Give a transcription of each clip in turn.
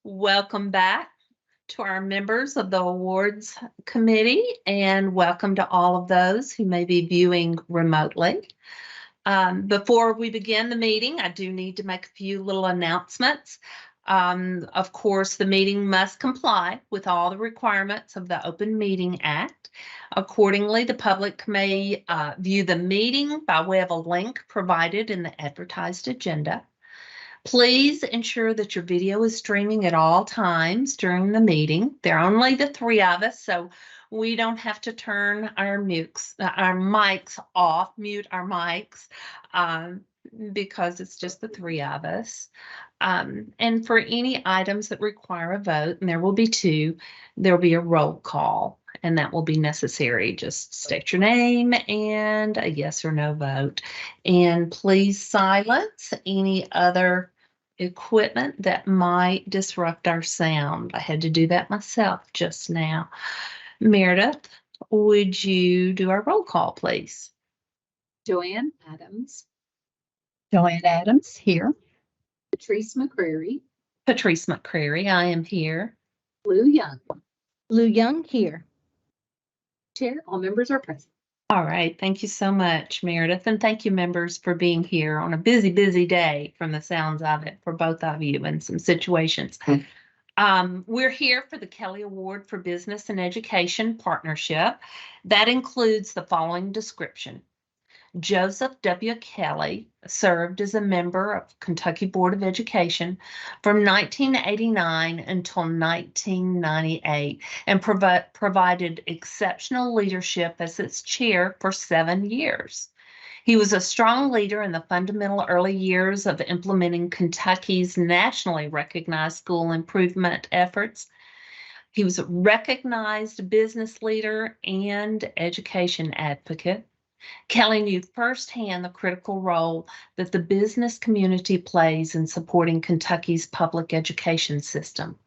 Welcome back to our members of the awards committee, and welcome to all of those who may be viewing remotely. Before we begin the meeting, I do need to make a few little announcements. Of course, the meeting must comply with all the requirements of the Open Meeting Act. Accordingly, the public may view the meeting by way of a link provided in the advertised agenda. Please ensure that your video is streaming at all times during the meeting. There are only the three of us, so we don't have to turn our mics off, mute our mics, um, because it's just the three of us. And for any items that require a vote, and there will be two, there will be a roll call, and that will be necessary. Just state your name and a yes or no vote. And please silence any other equipment that might disrupt our sound. I had to do that myself just now. Meredith, would you do our roll call, please? Joanne Adams, Joanne Adams here. Patrice McCrary, Patrice McCrary, I am here. Lou Young. Lou Young here. Chair, all members are present. All right, thank you so much, Meredith, and thank you, members, for being here on a busy, busy day from the sounds of it for both of you in some situations. We're here for the Kelly Award for Business and Education Partnership. That includes the following description. Joseph W. Kelly served as a member of Kentucky Board of Education from 1989 until 1998 and provided exceptional leadership as its chair for 7 years. He was a strong leader in the fundamental early years of implementing Kentucky's nationally recognized school improvement efforts. He was a recognized business leader and education advocate. Kelly knew firsthand the critical role that the business community plays in supporting Kentucky's public education system.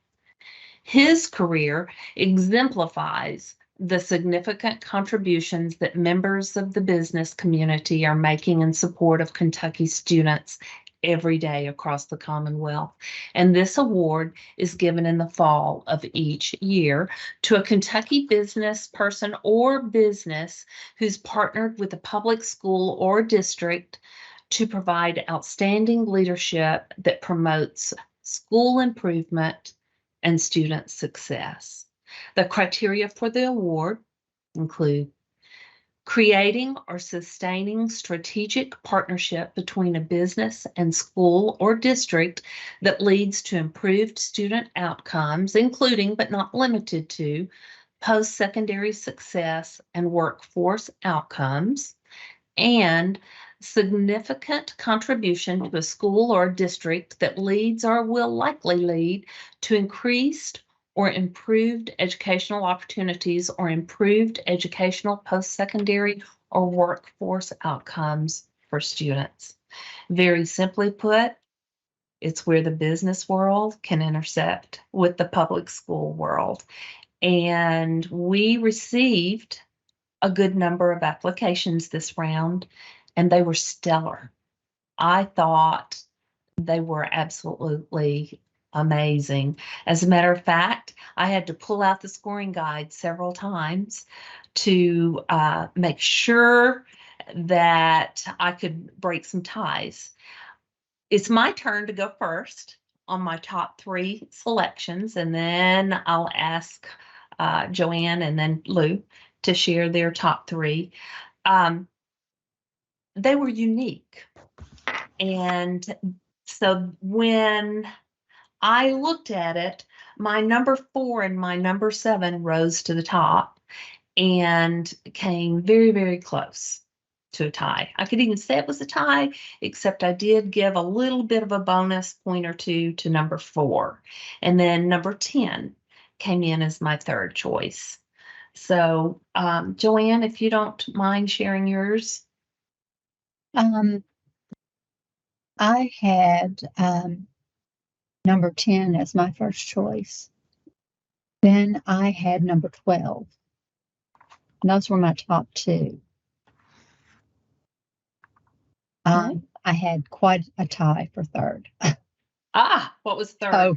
His career exemplifies the significant contributions that members of the business community are making in support of Kentucky students every day across the Commonwealth. And this award is given in the fall of each year to a Kentucky business person or business who's partnered with a public school or district to provide outstanding leadership that promotes school improvement and student success. The criteria for the award include creating or sustaining strategic partnership between a business and school or district that leads to improved student outcomes, including but not limited to post-secondary success and workforce outcomes, and significant contribution to a school or district that leads or will likely lead to increased or improved educational opportunities or improved educational post-secondary or workforce outcomes for students. Very simply put, it's where the business world can intersect with the public school world. And we received a good number of applications this round, and they were stellar. I thought they were absolutely amazing. As a matter of fact, I had to pull out the scoring guide several times to make sure that I could break some ties. It's my turn to go first on my top 3 selections, and then I'll ask Joanne and then Lou to share their top 3. They were unique. And so when I looked at it, my number 4 and my number 7 rose to the top and came very, very close to a tie. I could even say it was a tie, except I did give a little bit of a bonus point or two to number 4. And then number 10 came in as my third choice. So, Joanne, if you don't mind sharing yours. I had number 10 as my first choice. Then I had number 12. And those were my top 2. I had quite a tie for third. What was third? Oh,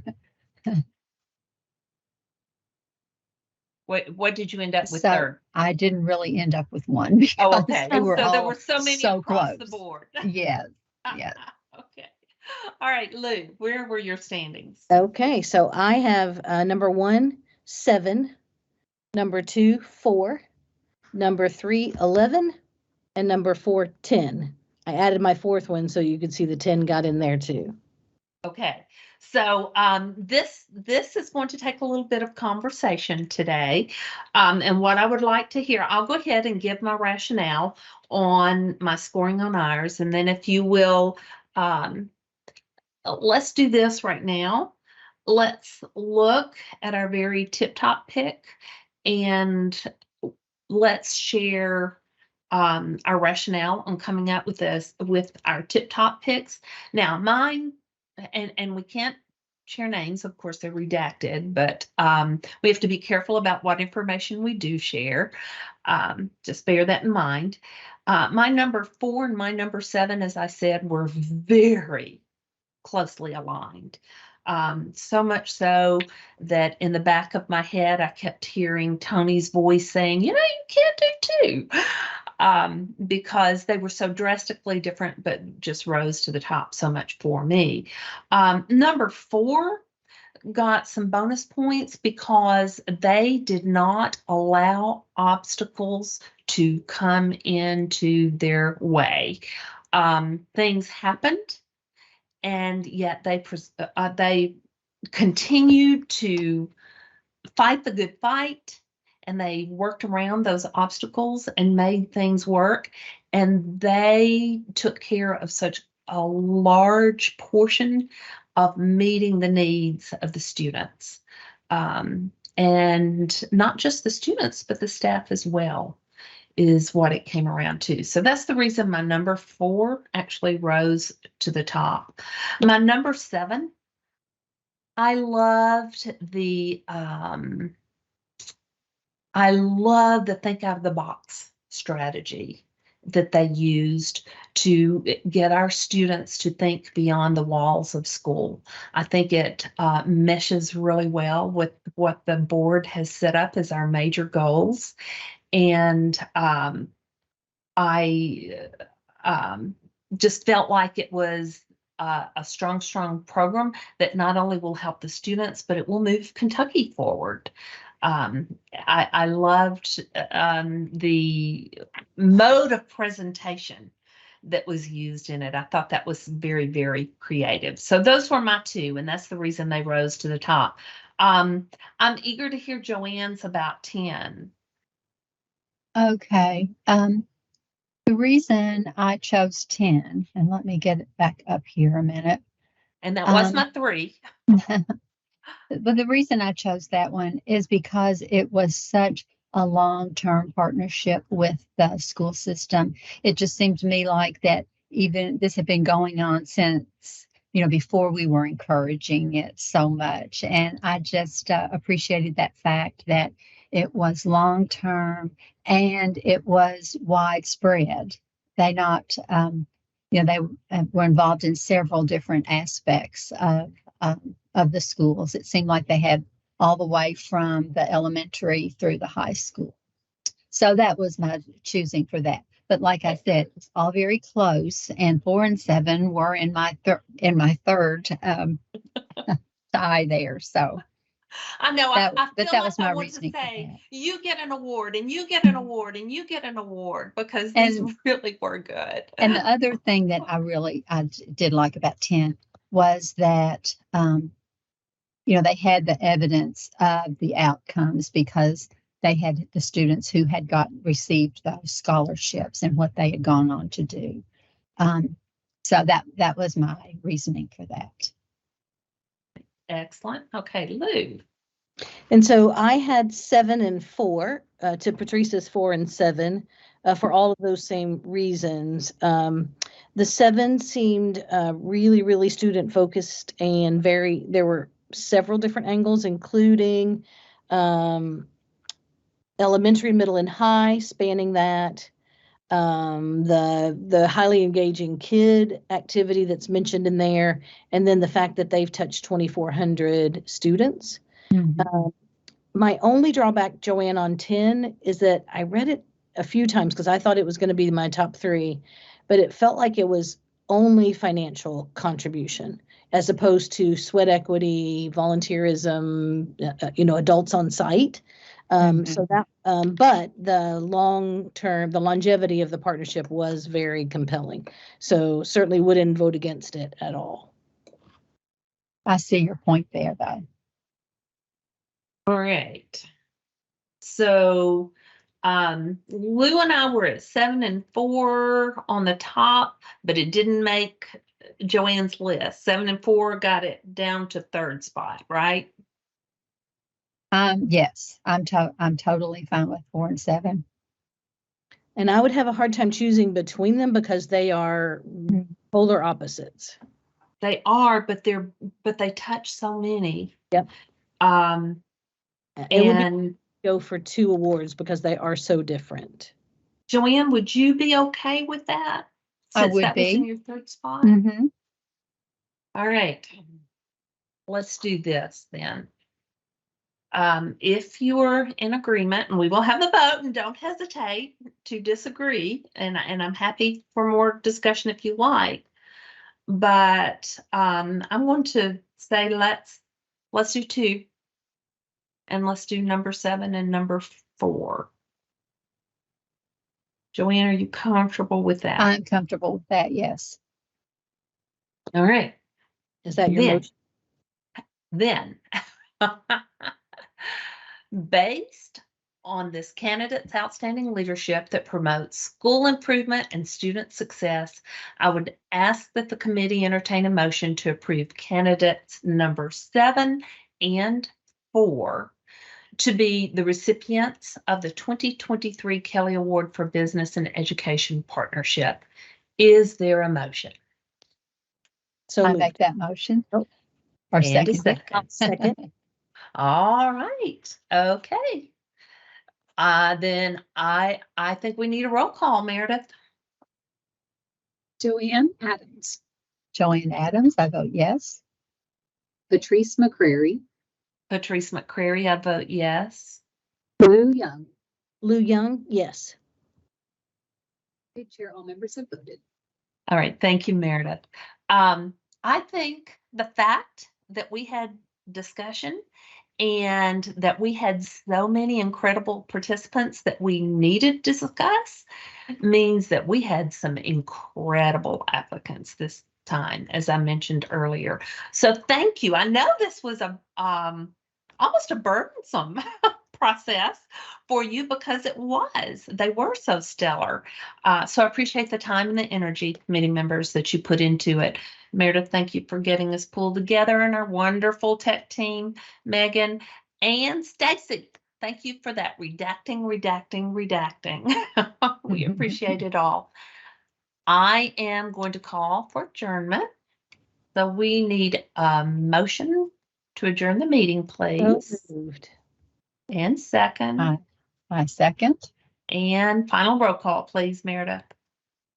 What did you end up with So third? I didn't really end up with one because Oh, okay. they were So there all were so many so across close. the board. Yes, yes. Okay. All right, Lou, where were your standings? Okay, so I have number 1, 7, number 2, 4, number 3, 11, and number 4, 10. I added my fourth one so you could see the 10 got in there too. Okay, so this is going to take a little bit of conversation today, and what I would like to hear, I'll go ahead and give my rationale on my scoring on ours, and then if you will, let's do this right now. Let's look at our very tip-top pick, and let's share our rationale on coming up with our tip-top picks. Now, mine, and we can't share names, of course, they're redacted, but we have to be careful about what information we do share. Just bear that in mind. My number 4 and my number 7, as I said, were very closely aligned. So much so that in the back of my head, I kept hearing Tony's voice saying, you can't do 2, because they were so drastically different, but just rose to the top so much for me. Number 4 got some bonus points because they did not allow obstacles to come into their way. Things happened, and yet they continued to fight the good fight, and they worked around those obstacles and made things work, and they took care of such a large portion of meeting the needs of the students, and not just the students but the staff as well is what it came around to. So that's the reason my number 4 actually rose to the top. My number 7, I loved the think out of the box strategy that they used to get our students to think beyond the walls of school. I think it meshes really well with what the board has set up as our major goals. And I just felt like it was a strong program that not only will help the students, but it will move Kentucky forward. I loved the mode of presentation that was used in it. I thought that was very, very creative. So those were my 2, and that's the reason they rose to the top. I'm eager to hear Joanne's about 10. Okay. The reason I chose 10, and let me get it back up here a minute. And that was my 3. But the reason I chose that one is because it was such a long-term partnership with the school system. It just seemed to me like that even this had been going on since, before we were encouraging it so much. And I just appreciated that fact that it was long-term and it was widespread. They not, they were involved in several different aspects of the schools. It seemed like they had all the way from the elementary through the high school. So that was my choosing for that. But like I said, it's all very close, and 4 and 7 were in my third tie there. So I know. That- I but feel that like was my I want to reasoning for say, that. you get an award, and you get an award, and you get an award, because these And- really were good. and the other thing that I did like about 10 was that they had the evidence of the outcomes because they had the students who had received those scholarships and what they had gone on to do. So that was my reasoning for that. Excellent. Okay, Lou. And so I had 7 and 4 to Patrice's 4 and 7 for all of those same reasons. The 7 seemed really, really student focused and there were several different angles, including elementary, middle, and high, spanning that. the highly engaging kid activity that's mentioned in there, and then the fact that they've touched 2,400 students. Mhm. My only drawback, Joanne, on 10 is that I read it a few times because I thought it was going to be my top 3, but it felt like it was only financial contribution as opposed to sweat equity, volunteerism, adults on site. So that, but the the longevity of the partnership was very compelling. So certainly wouldn't vote against it at all. I see your point there, though. All right. So, Lou and I were at 7 and 4 on the top, but it didn't make Joanne's list. 7 and 4 got it down to 3rd spot, right? Yes, I'm totally fine with 4 and 7. And I would have a hard time choosing between them because they are polar opposites. They are, but they touch so many. Yep. It would be go for 2 awards because they are so different. Joanne, would you be okay with that? I Since would that was in be. your 3rd spot? Mm-hmm. All right. Let's do this then. If you're in agreement, and we will have the vote, and don't hesitate to disagree, and I'm happy for more discussion if you like. But I'm going to say let's do 2, and let's do number 7 and number 4. Joanne, are you comfortable with that? I'm comfortable with that, yes. All right. Is that your motion? Then, based on this candidate's outstanding leadership that promotes school improvement and student success, I would ask that the committee entertain a motion to approve candidates number 7 and 4 to be the recipients of the 2023 Kelly Award for Business and Education Partnership. Is there a motion? So I moved. make that motion. Oh. Or And a second. Second. All right. Okay. Then I think we need a roll call, Meredith. Joanne Adams, Joanne Adams, I vote yes. Patrice McCrary, Patrice McCrary, I vote yes. Lou Young. Lou Young, yes. Okay, Chair, all members have voted. All right. Thank you, Meredith. I think the fact that we had discussion and that we had so many incredible participants that we needed to discuss means that we had some incredible applicants this time, as I mentioned earlier. So thank you. I know this was a almost a burdensome process for you because they were so stellar. So I appreciate the time and the energy, committee members, that you put into it. Meredith, thank you for getting us pulled together, and our wonderful tech team, Megan and Stacy. Thank you for that redacting. We appreciate it all. I am going to call for adjournment. So we need a motion to adjourn the meeting, please. So moved. And second. I second. And final roll call, please, Meredith.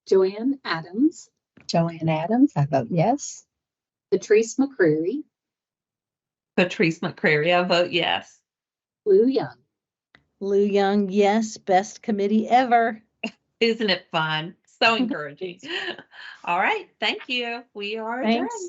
Joanne Adams, Joanne Adams, I vote yes. Patrice McCrary, Patrice McCrary, I vote yes. Lou Young. Lou Young, yes. Best committee ever. Isn't it fun? So encouraging. All right. Thank you. We are adjourned. Thanks.